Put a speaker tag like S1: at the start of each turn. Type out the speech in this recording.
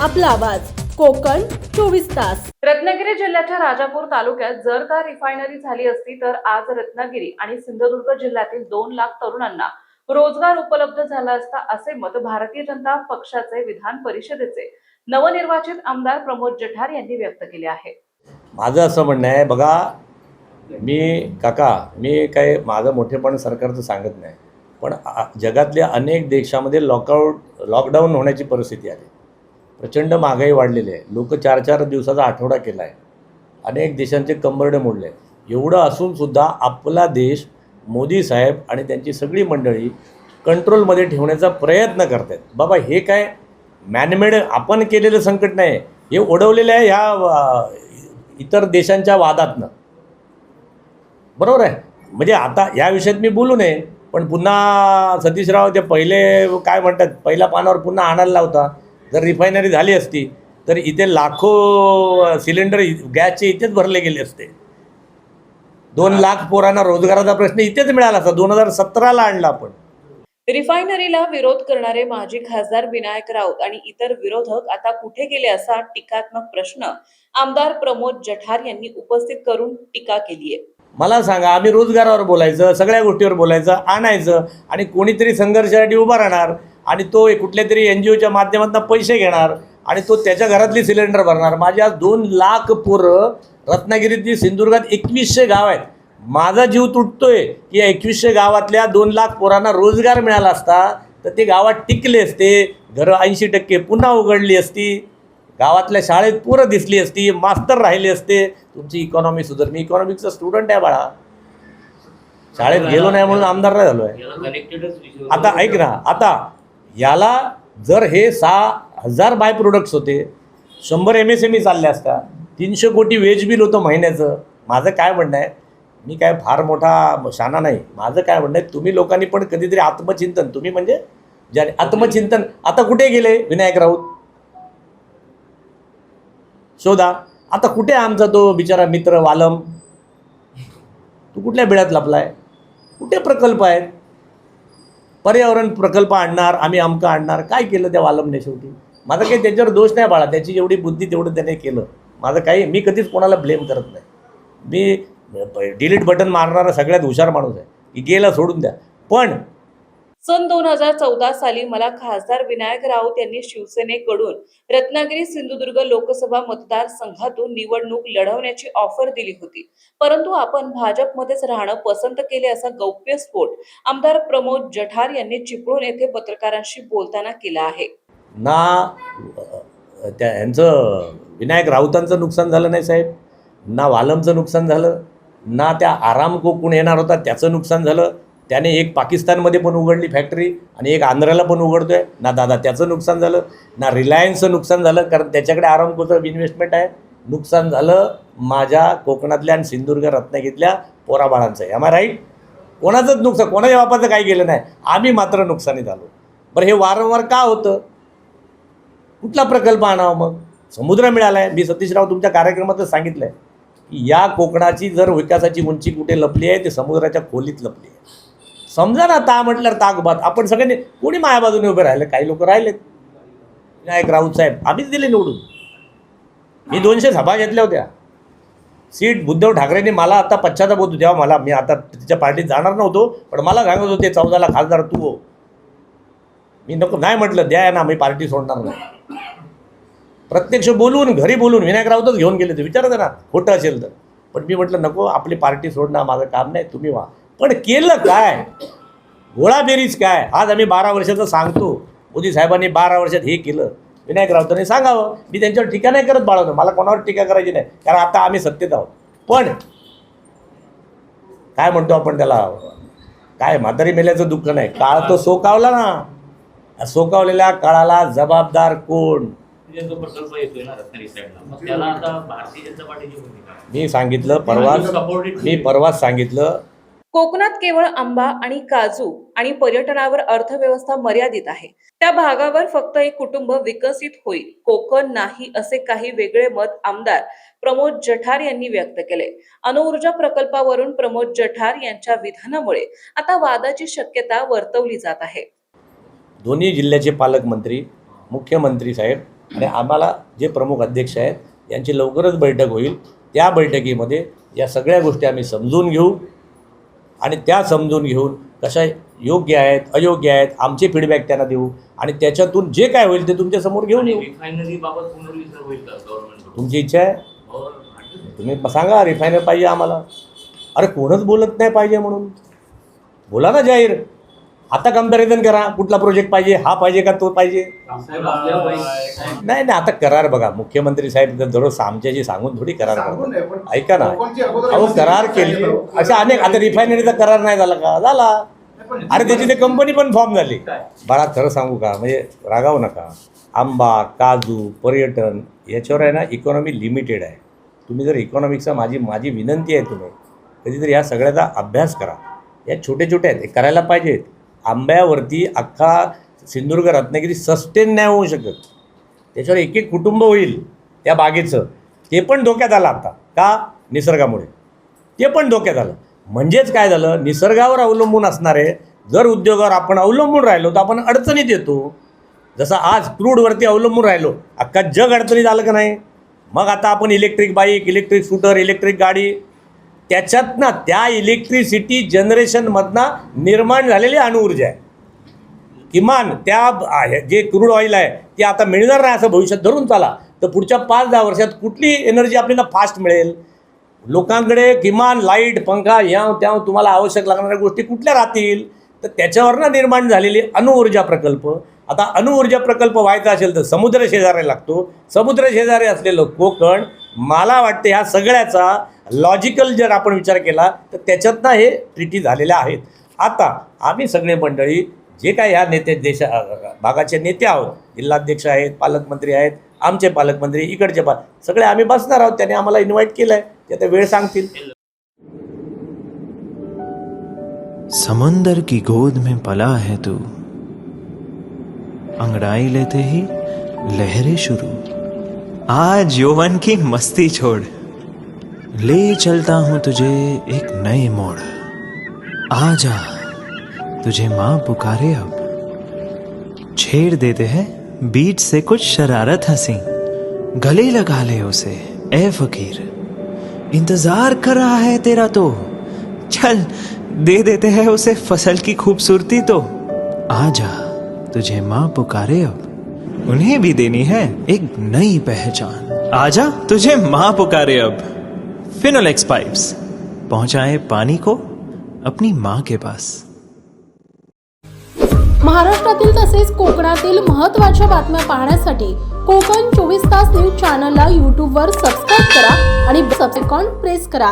S1: आपला आवाज कोकण 24 तास।
S2: रत्नागिरी जिल्ह्याच्या राजापूर तालुक्यात जर का रिफायनरी झाली असती तर आज रत्नागिरी आणि सिंधुदुर्ग जिल्ह्यातील 2 लाख तरुणांना रोजगार उपलब्ध झाला असता, असे मत भारतीय जनता पक्षाचे विधान परिषदेचे नवनिर्वाचित आमदार प्रमोद जठार यांनी व्यक्त केले आहे।
S3: माझं असं म्हणणं आहे, बघा मी काय माझं मोठेपण सरकारचं सांगत नाही, पण जगातल्या अनेक देशामध्ये लॉकडाऊन होण्याची परिस्थिती आली। प्रचंड महागाई वाढलेली आहे, लोक 4-4 दिवसाचा आठवडा केला आहे, अनेक देशांचे कंबरडे मोडले। एवढं असूनसुद्धा आपला देश मोदी साहेब आणि त्यांची सगळी मंडळी कंट्रोलमध्ये ठेवण्याचा प्रयत्न करत आहेत। बाबा हे काय मॅनमेड आपण केलेलं संकट नाही, हे ओढवलेलं आहे ह्या इतर देशांच्या वादातनं, बरोबर आहे। म्हणजे आता या विषयात मी बोलू नये, पण पुन्हा सतीशराव ते पहिले काय म्हणतात, पहिल्या पानावर पुन्हा आणायला लावता। जर रिफायनरी झाली असती तर इथे लाखो सिलेंडर गॅसचे इथेच भरले गेले असते। 2 लाख पोरांना रोजगाराचा प्रश्न इथेच मिळाला असता। 2017ला आणला आपण।
S2: रिफायनरीला विरोध करणारे माजी खासदार विनायक राऊत आणि इतर विरोधक आता कुठे गेले, असा टीकात्मक प्रश्न आमदार प्रमोद जठार यांनी उपस्थित करून टीका केली आहे।
S3: मला सांगा, आम्ही रोजगारावर बोलायचं, सगळ्या गोष्टीवर बोलायचं, आणायचं, आणि कोणीतरी संघर्षासाठी उभा राहणार आणि तो कुठल्या तरी NGOच्या माध्यमातून पैसे घेणार आणि तो त्याच्या घरातली सिलेंडर भरणार। माझ्या 2 लाख पोरं रत्नागिरीतली, सिंधुदुर्गात 2100 गाव आहेत। माझा जीव तुटतोय की या 2100 गावातल्या 2 लाख पोरांना रोजगार मिळाला असता तर ते गावात टिकले असते, घरं 80% पुन्हा उघडली असती, गावातल्या शाळेत पोरं दिसली असती, मास्तर राहिले असते, तुमची इकॉनॉमी सुधार। मी इकॉनॉमिक्सचा स्टुडंट आहे बाळा, शाळेत गेलो नाही म्हणून आमदार नाही झालो आहे। आता ऐक ना, आता याला जर हे 6000 बाय प्रोडक्ट्स होते, 100 MSME चालल्या असत्या, 300 कोटी वेज बिल होतं महिन्याचं। माझं काय म्हणणं आहे, मी काय फार मोठा शाना नाही, माझं काय म्हणणं आहे, तुम्ही लोकांनी पण कधीतरी आत्मचिंतन, तुम्ही म्हणजे ज्याने आत्मचिंतन, आता कुठे गेले विनायक राऊत शोधा, आता कुठे आमचा तो बिचारा मित्र वालम, तू कुठल्या बिळात लपलाय? कुठे प्रकल्प आहेत? पर्यावरण प्रकल्प आणणार, आम्ही अमकं आणणार, काय केलं त्या वालमने? शेवटी माझा काही त्याच्यावर दोष नाही बाळा, त्याची जेवढी बुद्धी तेवढं त्याने केलं। माझं काही, मी कधीच कोणाला ब्लेम करत नाही, मी डिलीट बटन मारणारा सगळ्यात हुशार माणूस आहे की गेला सोडून द्या। पण
S2: सन 2014 साली मला खासदार विनायक राऊत यांनी शिवसेनेकडून रत्नागिरी सिंधुदुर्ग लोकसभा मतदारसंघातून निवडणूक लढवण्याची ऑफर दिली होती, परंतु आपण भाजपमध्येच राहणं पसंत केले, असा गौप्यस्फोट आमदार प्रमोद जठार यांनी चिपळूण येथे पत्रकारांशी बोलताना केला आहे।
S3: ना त्या यांचं विनायक राऊतांचं नुकसान झालं नाही साहेब, ना वालमचं नुकसान झालं, ना त्या आरामको कोण येणार होता त्याचं नुकसान झालं। त्याने एक पाकिस्तानमध्ये पण उघडली फॅक्टरी आणि एक आंध्राला पण उघडतोय ना दादा, त्याचं नुकसान झालं, ना रिलायन्सचं नुकसान झालं, कारण त्याच्याकडे आरामकोचं इन्व्हेस्टमेंट आहे। नुकसान झालं माझ्या कोकणातल्या आणि सिंधुदुर्ग रत्नागिरीतल्या पोराबाळांचं आहे। आम्हाला राईट, कोणाचंच नुकसान, कोणाच्या बापाचं काही केलं नाही, आम्ही मात्र नुकसानी झालो। बरं हे वारंवार का होतं? कुठला प्रकल्प आणावा? मग समुद्र मिळाला आहे। मी सतीशराव तुमच्या कार्यक्रमातच सांगितलं आहे की या कोकणाची जर विकासाची उंची कुठे लपली आहे, ते समुद्राच्या खोलीत लपली आहे। समजा ना, ता म्हटल्यावर ताकबात, आपण सगळ्यांनी कोणी माझ्या बाजूने उभे राहिले? काही लोक राहिलेत, विनायक राऊत साहेब आम्हीच दिले निवडून। मी 200 सभा घेतल्या होत्या, सीट उद्धव ठाकरेंनी मला, आता पश्चाताप होतो तेव्हा मला, मी आता तिच्या पार्टीत जाणार नव्हतो, पण मला सांगत होते 14ला खासदार तू हो। मी नको नाही म्हटलं, द्या ना, मी पार्टी सोडणार नाही। प्रत्यक्ष बोलून, घरी बोलून विनायक राऊतच घेऊन गेले, ते विचारते ना खोटं असेल तर, पण मी म्हटलं नको, आपली पार्टी सोडणं माझं काम नाही, तुम्ही व्हा। पण केलं काय? गोळाबेरीज काय? आज आम्ही 12 वर्षाचं सांगतो, मोदी साहेबांनी 12 वर्षात हे केलं, विनायक राऊतांनी सांगावं। मी त्यांच्यावर टीका नाही करत बाळवतो, मला कोणावर टीका करायची नाही, कारण आता आम्ही सत्तेत आहोत। पण काय म्हणतो आपण त्याला, काय म्हातारी मेल्याचं दुःख नाही, काळ तो सोकावला ना, सोकावलेल्या काळाला जबाबदार कोण?
S4: जो प्रकल्प येतोय ना रत्नागिरी साईडला, मग त्याला आता भारतीय जनता पार्टीची भूमिका
S3: मी सांगितलं परवाच सांगितलं,
S2: कोकणात केवळ आंबा आणि काजू आणि पर्यटनावर अर्थव्यवस्था मर्यादित आहे, त्या भागावर फक्त एक कुटुंब विकसित होईल, कोकण नाही, असे काही वेगळे मत आमदार प्रमोद जठार यांनी व्यक्त केले। अणुऊर्जा प्रकल्पावरून प्रमोद जठार यांच्या विधानामुळे आता वादाची शक्यता वर्तवली जात आहे।
S3: दोन्ही जिल्ह्याचे पालकमंत्री, मुख्यमंत्री साहेब आणि आम्हाला जे प्रमुख अध्यक्ष आहेत यांची लवकरच बैठक होईल. त्या बैठकीमध्ये या सगळ्या गोष्टी आम्ही समजून घेऊ आणि त्या समजून घेऊन कशा योग्य आहेत अयोग्य आहेत आमचे फीडबॅक त्यांना देऊ आणि त्याच्यातून जे काय होईल ते तुमच्यासमोर घेऊन येऊ.
S4: रिफायनरी बाबत पुनर्विचार होईल का गव्हर्नमेंट?
S3: तुमची इच्छा आहे, तुम्ही सांगा रिफायनर पाहिजे आम्हाला. अरे कोणच बोलत नाही पाहिजे म्हणून, बोला ना जाहीर. आता कम्पॅरिझन करा, कुठला प्रोजेक्ट पाहिजे, हा पाहिजे का तो पाहिजे. नाही नाही, आता करार बघा, मुख्यमंत्री साहेब दररोज आमच्याशी सांगून थोडी करार करतात. ऐका ना, अहो करार केले अशा अनेक. आता रिफायनरीचा करार नाही झाला का? झाला. अरे त्याची ते कंपनी पण फॉर्म झाली. बाळा खरं सांगू का, म्हणजे रागावू नका, आंबा, काजू, पर्यटन याच्यावर आहे ना इकॉनॉमी लिमिटेड आहे. तुम्ही जर इकॉनॉमिक्सचा माझी विनंती आहे, तुम्ही कधीतरी या सगळ्याचा अभ्यास करा. या छोटे छोटे आहेत, हे करायला पाहिजेत. आंब्यावरती अख्खा सिंधुदुर्ग रत्नागिरी सस्टेन नाही होऊ शकत. त्याच्यावर एक एक कुटुंब होईल त्या बागेचं. ते पण धोक्यात आलं आता का? निसर्गामुळे ते पण धोक्यात आलं. म्हणजेच काय झालं, निसर्गावर अवलंबून असणारे जर उद्योगावर आपण अवलंबून राहिलो तर आपण अडचणीत येतो. जसं आज क्रूडवरती अवलंबून राहिलो, अख्खा जग अडचणीत आलं का नाही? मग आता आपण electric bike, electric scooter, electric गाडी, त्याच्यात ना त्या इलेक्ट्रिसिटी जनरेशनमधनं निर्माण झालेली अणुऊर्जा आहे. किमान त्या जे क्रूड ऑइल आहे ते आता मिळणार नाही असं भविष्यात धरून चाला, तर पुढच्या 5-10 वर्षात कुठली एनर्जी आपल्याला फास्ट मिळेल? लोकांकडे किमान लाईट, पंखा ह्या त्या तुम्हाला आवश्यक लागणाऱ्या गोष्टी कुठल्या राहतील? तर त्याच्यावरनं निर्माण झालेली अणुऊर्जा प्रकल्प. आता अणुऊर्जा प्रकल्प व्हायचा असेल तर समुद्र शेजारी लागतो. समुद्र शेजारी असलेलं कोकण, मला वाटते ह्या सगळ्याचा लॉजिकल जर आपण विचार केला तर त्याच्यातनं हे ट्रिटी झालेल्या आहेत. आता आम्ही सगळे मंडळी जे काय ह्या भागाचे नेते आहोत, जिल्हाध्यक्ष आहेत, पालकमंत्री आहेत, आमचे पालकमंत्री, इकडचे सगळे आम्ही बसणार आहोत. त्याने आम्हाला इन्व्हाइट केलं आहे, ते आता वेळ सांगतील.
S5: समंदर की गोद में पला है तू, अंगड़ाई लेते ही लहरें शुरू. आज यौवन की मस्ती छोड़, ले चलता हूं तुझे एक नए मोड़. आजा तुझे माँ पुकारे अब, छेड़ देते हैं बीच से कुछ शरारत हंसी. गले लगा ले उसे ए फकीर, इंतजार कर रहा है तेरा तो. चल दे देते हैं उसे फसल की खूबसूरती तो. आजा तुझे माँ पुकारे अब, उन्हें भी देनी है एक नई पहचान. आजा तुझे माँ पुकारे अब. फिनोलेक्स पाइप्स पहुंचाए पानी को अपनी माँ के पास.
S1: महाराष्ट्रातील तसेच कोकणातील महत्त्वाच्या बातम्या पाहण्यासाठी कोकण 24 तास न्यूज चॅनलला यूट्यूबवर सबस्क्राईब करा आणि बेल आयकॉन प्रेस करा.